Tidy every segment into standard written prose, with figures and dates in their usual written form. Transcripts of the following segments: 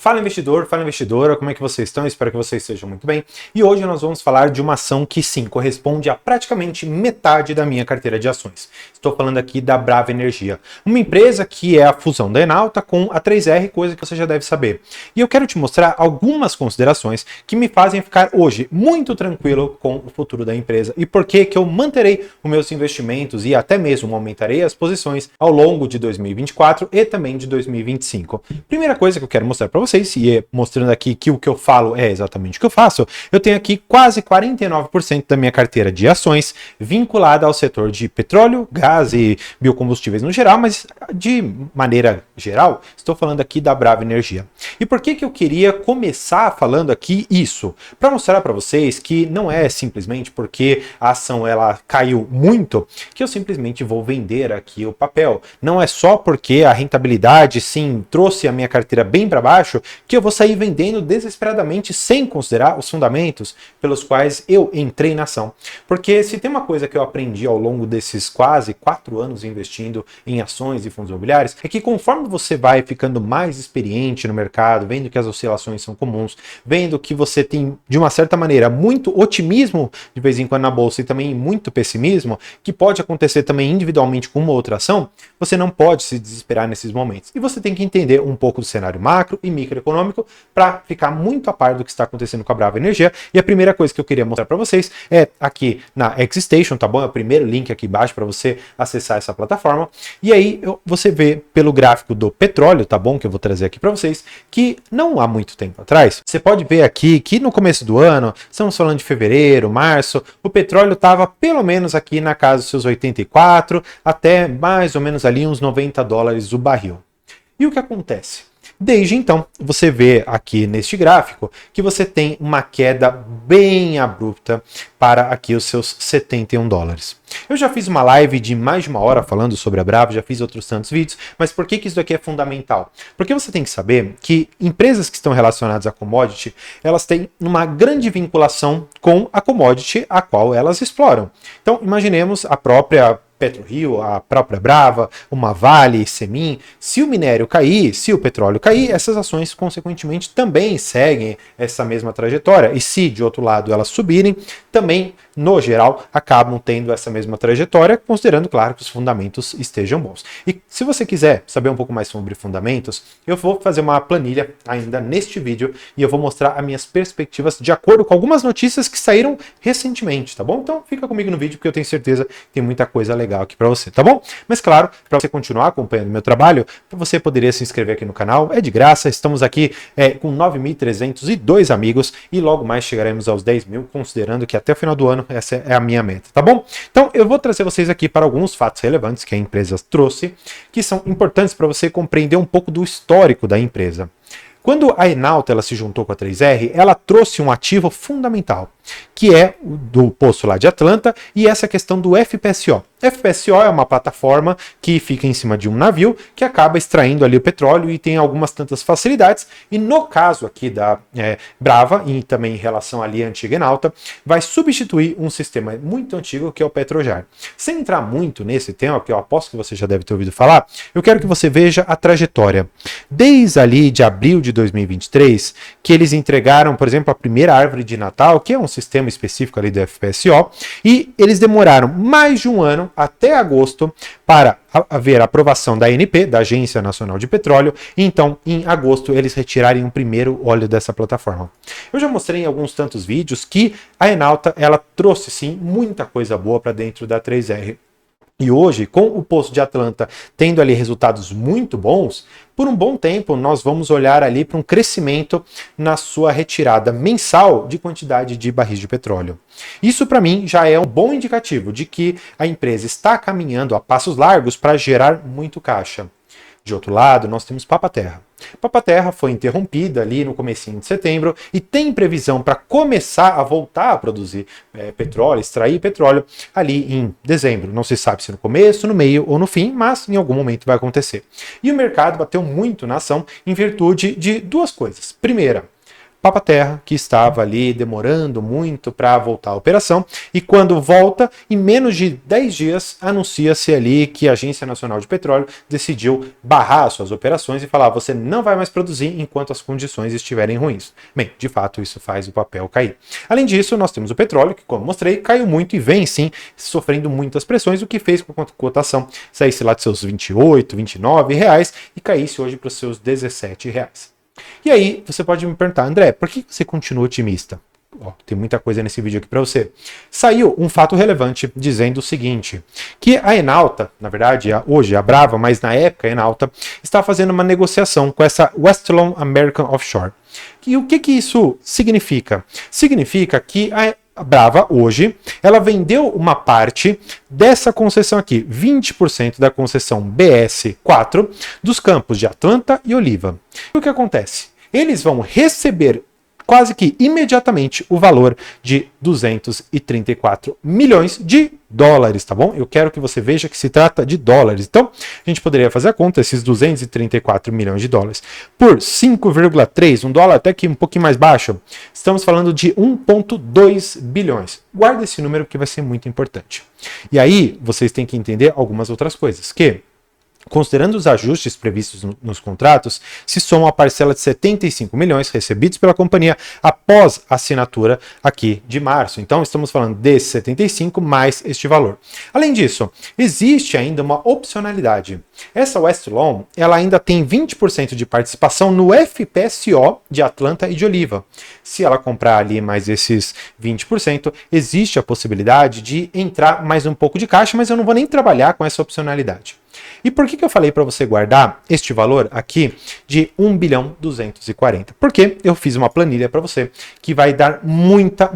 Fala investidor, fala investidora, como é que vocês estão? Espero que vocês estejam muito bem. E hoje nós vamos falar de uma ação que sim, corresponde a praticamente metade da minha carteira de ações. Estou falando aqui da Brava Energia, uma empresa que é a fusão da Enauta com a 3R, coisa que você já deve saber. E eu quero te mostrar algumas considerações que me fazem ficar hoje muito tranquilo com o futuro da empresa e por que eu manterei os meus investimentos e até mesmo aumentarei as posições ao longo de 2024 e também de 2025. Primeira coisa que eu quero mostrar para vocês, e mostrando aqui que o que eu falo é exatamente o que eu faço, eu tenho aqui quase 49% da minha carteira de ações vinculada ao setor de petróleo, gás e biocombustíveis no geral, mas de maneira geral, estou falando aqui da Brava Energia. E por que eu queria começar falando aqui isso? Para mostrar para vocês que não é simplesmente porque a ação ela caiu muito que eu simplesmente vou vender aqui o papel. Não é só porque a rentabilidade sim trouxe a minha carteira bem para baixo que eu vou sair vendendo desesperadamente sem considerar os fundamentos pelos quais eu entrei na ação. Porque se tem uma coisa que eu aprendi ao longo desses quase 4 anos investindo em ações e fundos imobiliários, é que conforme você vai ficando mais experiente no mercado, vendo que as oscilações são comuns, vendo que você tem, de uma certa maneira, muito otimismo de vez em quando na bolsa e também muito pessimismo, que pode acontecer também individualmente com uma outra ação, você não pode se desesperar nesses momentos. E você tem que entender um pouco do cenário macro e microeconômico para ficar muito a par do que está acontecendo com a Brava Energia. E a primeira coisa que eu queria mostrar para vocês é aqui na Xstation, tá bom? É o primeiro link aqui embaixo para você acessar essa plataforma. E aí você vê pelo gráfico do petróleo, tá bom? Que eu vou trazer aqui para vocês, que não há muito tempo atrás, você pode ver aqui que no começo do ano, estamos falando de fevereiro, março, o petróleo estava pelo menos aqui na casa dos seus 84 até mais ou menos ali uns 90 dólares o barril. E o que acontece? Desde então, você vê aqui neste gráfico que você tem uma queda bem abrupta para aqui os seus 71 dólares. Eu já fiz uma live de mais de uma hora falando sobre a Brava, já fiz outros tantos vídeos, mas por que isso daqui é fundamental? Porque você tem que saber que empresas que estão relacionadas a commodity, elas têm uma grande vinculação com a commodity a qual elas exploram. Então, imaginemos a própria PetroRio, a própria Brava, uma Vale, Semin, se o minério cair, se o petróleo cair, essas ações consequentemente também seguem essa mesma trajetória. E se de outro lado elas subirem, também no geral acabam tendo essa mesma trajetória, considerando claro que os fundamentos estejam bons. E se você quiser saber um pouco mais sobre fundamentos, eu vou fazer uma planilha ainda neste vídeo e eu vou mostrar as minhas perspectivas de acordo com algumas notícias que saíram recentemente, tá bom? Então fica comigo no vídeo porque eu tenho certeza que tem muita coisa legal aqui para você, tá bom? Mas claro, para você continuar acompanhando meu trabalho, você poderia se inscrever aqui no canal, é de graça, estamos aqui com 9.302 amigos e logo mais chegaremos aos 10 mil, considerando que até o final do ano essa é a minha meta, tá bom? Então eu vou trazer vocês aqui para alguns fatos relevantes que a empresa trouxe, que são importantes para você compreender um pouco do histórico da empresa. Quando a Enauta ela se juntou com a 3R, ela trouxe um ativo fundamental, que é o do poço lá de Atlanta e essa questão do FPSO. FPSO é uma plataforma que fica em cima de um navio que acaba extraindo ali o petróleo e tem algumas tantas facilidades. E no caso aqui da Brava, e também em relação ali à antiga Enauta, vai substituir um sistema muito antigo que é o Petrojar. Sem entrar muito nesse tema, porque eu aposto que você já deve ter ouvido falar, eu quero que você veja a trajetória. Desde ali de abril de 2023, que eles entregaram, por exemplo, a primeira árvore de Natal, que é um sistema específico ali do FPSO, e eles demoraram mais de um ano, até agosto, para haver a aprovação da ANP, da Agência Nacional de Petróleo, e então, em agosto, eles retirarem o primeiro óleo dessa plataforma. Eu já mostrei em alguns tantos vídeos que a Enauta, ela trouxe sim muita coisa boa para dentro da 3R. E hoje, com o Poço de Atlanta tendo ali resultados muito bons, por um bom tempo nós vamos olhar ali para um crescimento na sua retirada mensal de quantidade de barris de petróleo. Isso para mim já é um bom indicativo de que a empresa está caminhando a passos largos para gerar muito caixa. De outro lado, nós temos Papa-Terra. Papa-Terra foi interrompida ali no comecinho de setembro e tem previsão para começar a voltar a produzir petróleo, extrair petróleo ali em dezembro. Não se sabe se no começo, no meio ou no fim, mas em algum momento vai acontecer. E o mercado bateu muito na ação em virtude de duas coisas. Primeira, Papa-Terra, que estava ali demorando muito para voltar à operação, e quando volta, em menos de 10 dias, anuncia-se ali que a Agência Nacional de Petróleo decidiu barrar suas operações e falar: você não vai mais produzir enquanto as condições estiverem ruins. Bem, de fato, isso faz o papel cair. Além disso, nós temos o petróleo, que, como mostrei, caiu muito e vem sim sofrendo muitas pressões, o que fez com que a cotação saísse lá de seus 28, 29 reais e caísse hoje para os seus 17 reais. E aí, você pode me perguntar: André, por que você continua otimista? Tem muita coisa nesse vídeo aqui para você. Saiu um fato relevante dizendo o seguinte, que a Enalta, na verdade, hoje a Brava, mas na época a Enalta, está fazendo uma negociação com essa Westlaw American Offshore. E o que isso significa? Significa que a Brava, hoje, ela vendeu uma parte dessa concessão aqui, 20% da concessão BS4, dos campos de Atlanta e Oliva. E o que acontece? Eles vão receber quase que imediatamente o valor de 234 milhões de dólares, tá bom? Eu quero que você veja que se trata de dólares. Então, a gente poderia fazer a conta, esses 234 milhões de dólares, por 5,3, um dólar até que um pouquinho mais baixo, estamos falando de 1,2 bilhões. Guarda esse número que vai ser muito importante. E aí, vocês têm que entender algumas outras coisas, que considerando os ajustes previstos nos contratos, se soma a parcela de 75 milhões recebidos pela companhia após a assinatura aqui de março. Então, estamos falando desses 75 mais este valor. Além disso, existe ainda uma opcionalidade. Essa Westlaw, ela ainda tem 20% de participação no FPSO de Atlanta e de Oliva. Se ela comprar ali mais esses 20%, existe a possibilidade de entrar mais um pouco de caixa, mas eu não vou nem trabalhar com essa opcionalidade. E por que eu falei para você guardar este valor aqui de 1 bilhão 240? Porque eu fiz uma planilha para você que vai dar muita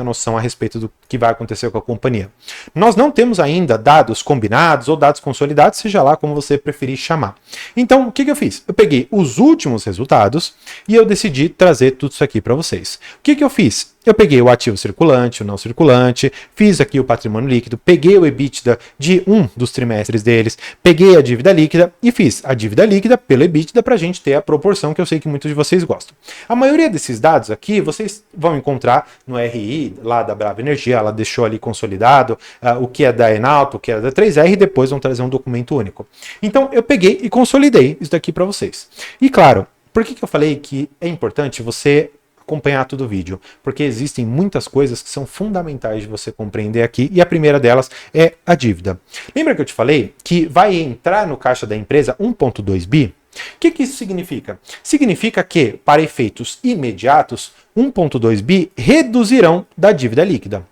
noção a respeito do que vai acontecer com a companhia. Nós não temos ainda dados combinados ou dados consolidados, seja lá como você preferir chamar. Então, o que eu fiz? Eu peguei os últimos resultados e eu decidi trazer tudo isso aqui para vocês. O que eu fiz? Eu peguei o ativo circulante, o não circulante, fiz aqui o patrimônio líquido, peguei o EBITDA de um dos trimestres deles, peguei a dívida líquida e fiz a dívida líquida pelo EBITDA para a gente ter a proporção que eu sei que muitos de vocês gostam. A maioria desses dados aqui vocês vão encontrar no RI, lá da Brava Energia, ela deixou ali consolidado o que é da Enalta, o que é da 3R e depois vão trazer um documento único. Então eu peguei e consolidei isso daqui para vocês. E claro, por que eu falei que é importante você acompanhar todo o vídeo? Porque existem muitas coisas que são fundamentais de você compreender aqui e a primeira delas é a dívida. Lembra que eu te falei que vai entrar no caixa da empresa 1,2 bi? O que isso significa? Significa que, para efeitos imediatos, 1,2 bi reduzirão da dívida líquida.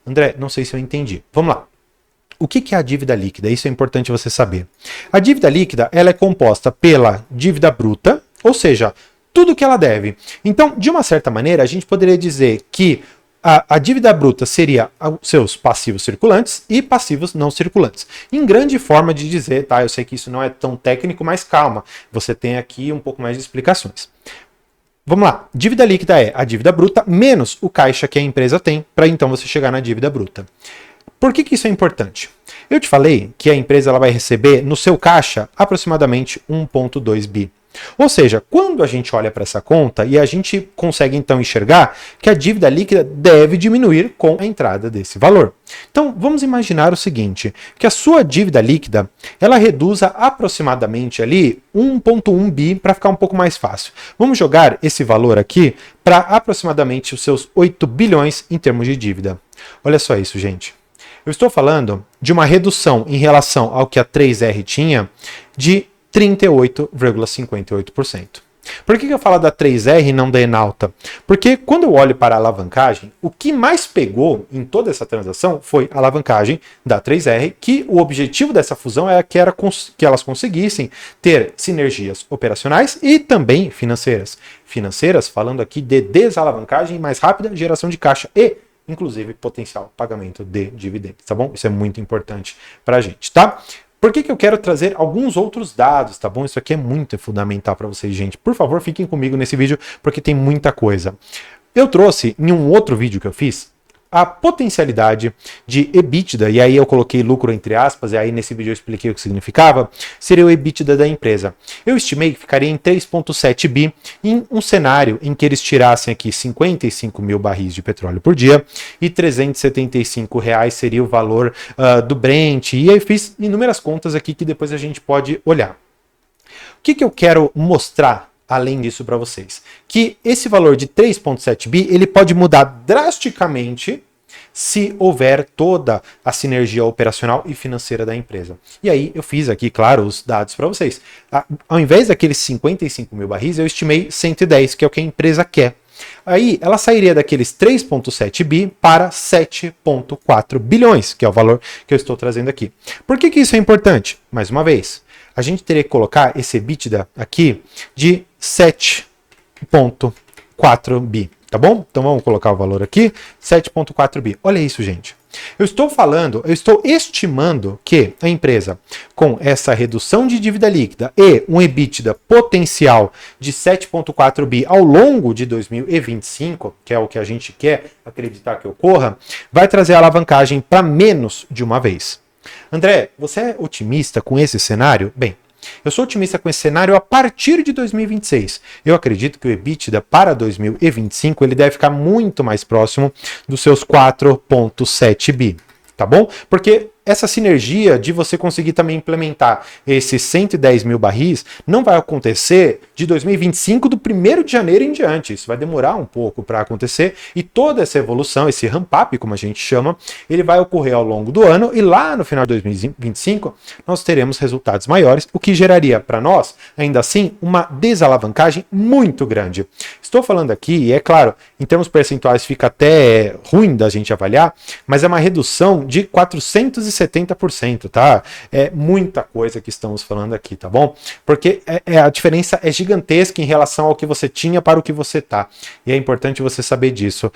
André, não sei se eu entendi. Vamos lá. O que é a dívida líquida? Isso é importante você saber. A dívida líquida ela é composta pela dívida bruta, ou seja, tudo que ela deve. Então, de uma certa maneira, a gente poderia dizer que a dívida bruta seria os seus passivos circulantes e passivos não circulantes. Em grande forma de dizer, tá? Eu sei que isso não é tão técnico, mas calma, você tem aqui um pouco mais de explicações. Vamos lá, dívida líquida é a dívida bruta menos o caixa que a empresa tem, para então você chegar na dívida bruta. Por que isso é importante? Eu te falei que a empresa ela vai receber no seu caixa aproximadamente 1,2 bi. Ou seja, quando a gente olha para essa conta e a gente consegue então enxergar que a dívida líquida deve diminuir com a entrada desse valor. Então, vamos imaginar o seguinte, que a sua dívida líquida, ela reduza aproximadamente ali 1,1 bi para ficar um pouco mais fácil. Vamos jogar esse valor aqui para aproximadamente os seus 8 bilhões em termos de dívida. Olha só isso, gente. Eu estou falando de uma redução em relação ao que a 3R tinha de 38,58%. Por que eu falo da 3R e não da Enalta? Porque quando eu olho para a alavancagem, o que mais pegou em toda essa transação foi a alavancagem da 3R, que o objetivo dessa fusão era que elas conseguissem ter sinergias operacionais e também financeiras. Financeiras, falando aqui de desalavancagem, mais rápida geração de caixa e inclusive potencial pagamento de dividendos, tá bom? Isso é muito importante para a gente, tá? Por que eu quero trazer alguns outros dados, tá bom? Isso aqui é muito fundamental para vocês, gente. Por favor, fiquem comigo nesse vídeo, porque tem muita coisa. Eu trouxe, em um outro vídeo que eu fiz, a potencialidade de EBITDA, e aí eu coloquei lucro entre aspas, e aí nesse vídeo eu expliquei o que significava, seria o EBITDA da empresa. Eu estimei que ficaria em 3,7 bi em um cenário em que eles tirassem aqui 55 mil barris de petróleo por dia e 375 reais seria o valor do Brent, e aí eu fiz inúmeras contas aqui que depois a gente pode olhar. O que eu quero mostrar além disso para vocês? Que esse valor de 3,7 bi, ele pode mudar drasticamente se houver toda a sinergia operacional e financeira da empresa. E aí eu fiz aqui, claro, os dados para vocês. Ao invés daqueles 55 mil barris, eu estimei 110, que é o que a empresa quer. Aí ela sairia daqueles 3,7 bi para 7,4 bilhões, que é o valor que eu estou trazendo aqui. Por que isso é importante? Mais uma vez, a gente teria que colocar esse EBITDA aqui de 7,4 bi, tá bom? Então vamos colocar o valor aqui, 7,4 bi. Olha isso, gente. Eu estou estimando que a empresa, com essa redução de dívida líquida e um EBITDA potencial de 7,4 bi ao longo de 2025, que é o que a gente quer acreditar que ocorra, vai trazer a alavancagem para menos de uma vez. André, você é otimista com esse cenário? Bem, eu sou otimista com esse cenário a partir de 2026. Eu acredito que o EBITDA para 2025 ele deve ficar muito mais próximo dos seus 4,7 bi, tá bom? Porque essa sinergia de você conseguir também implementar esses 110 mil barris não vai acontecer de 2025 do 1º de janeiro em diante. Isso vai demorar um pouco para acontecer e toda essa evolução, esse ramp-up, como a gente chama, ele vai ocorrer ao longo do ano e lá no final de 2025 nós teremos resultados maiores, o que geraria para nós, ainda assim, uma desalavancagem muito grande. Estou falando aqui, e é claro, em termos percentuais fica até ruim da gente avaliar, mas é uma redução de 470%, tá? É muita coisa que estamos falando aqui, tá bom? Porque a diferença é gigantesca em relação ao que você tinha para o que você tá. E é importante você saber disso.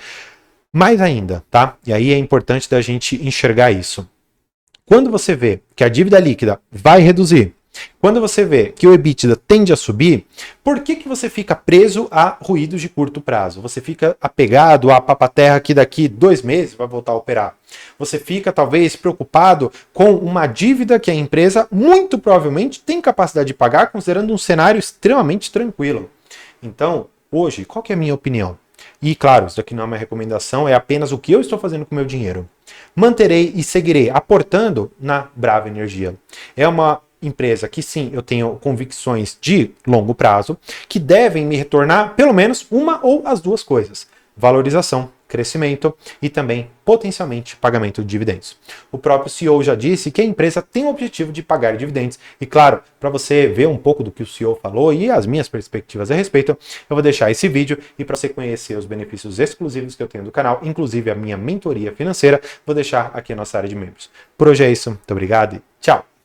Mais ainda, tá? E aí é importante da gente enxergar isso. Quando você vê que a dívida líquida vai reduzir, quando você vê que o EBITDA tende a subir, por que você fica preso a ruídos de curto prazo? Você fica apegado à papaterra que daqui 2 meses vai voltar a operar. Você fica talvez preocupado com uma dívida que a empresa muito provavelmente tem capacidade de pagar, considerando um cenário extremamente tranquilo. Então, hoje, qual que é a minha opinião? E claro, isso aqui não é uma recomendação, é apenas o que eu estou fazendo com o meu dinheiro. Manterei e seguirei aportando na Brava Energia. É uma empresa que sim, eu tenho convicções de longo prazo, que devem me retornar pelo menos uma ou as duas coisas: valorização, crescimento e também potencialmente pagamento de dividendos. O próprio CEO já disse que a empresa tem o objetivo de pagar dividendos e claro, para você ver um pouco do que o CEO falou e as minhas perspectivas a respeito, eu vou deixar esse vídeo e para você conhecer os benefícios exclusivos que eu tenho do canal, inclusive a minha mentoria financeira, vou deixar aqui a nossa área de membros. Por hoje é isso, muito obrigado e tchau!